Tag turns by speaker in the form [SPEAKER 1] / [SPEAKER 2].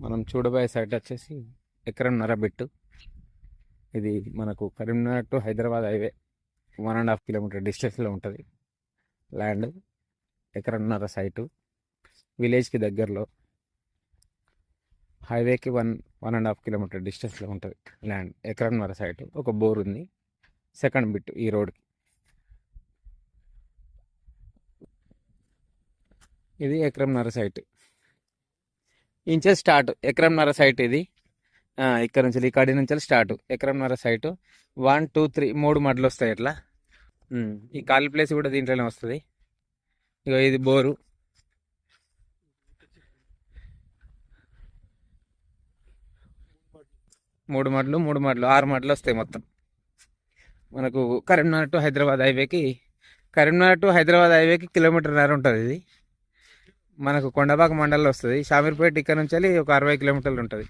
[SPEAKER 1] మనం చూడబోయే సైట్ వచ్చేసి ఎకరంన్నర బిట్టు. ఇది మనకు Karimnagar to Hyderabad highway 1.5 kilometre డిస్టెన్స్లో ఉంటుంది. ల్యాండ్ ఎకరంన్నర సైటు, విలేజ్కి దగ్గరలో, హైవేకి 1.5 కిలోమీటర్ డిస్టెన్స్లో ఉంటుంది. ల్యాండ్ ఎకరంన్నర సైటు, ఒక బోర్ ఉంది. సెకండ్ బిట్ ఈ రోడ్కి. ఇది ఎకరంన్నర సైట్. ఇంచెస్ స్టార్ట్ ఎకరంన్నర సైట్ ఇది. ఇక్కడ నుంచి ఈ కడి నుంచి స్టార్ట్ ఎకరంన్నర సైటు. 1 2 3 3 మడ్లు వస్తాయి ఇట్లా. ఈ ఖాళీ ప్లేస్ కూడా దీంట్లోనే వస్తుంది. ఇక ఇది బోరు. మూడు మడ్లు 6 మడ్లు వస్తాయి మొత్తం. మనకు కరీంనగర్ టు హైదరాబాద్ హైవేకి కిలోమీటర్న్నర ఉంటుంది. ఇది మనకు కొండబాక మండలంలో వస్తుంది. షామీర్పేట ఇక్కడ నుంచి ఒక 60 కిలోమీటర్లు ఉంటుంది.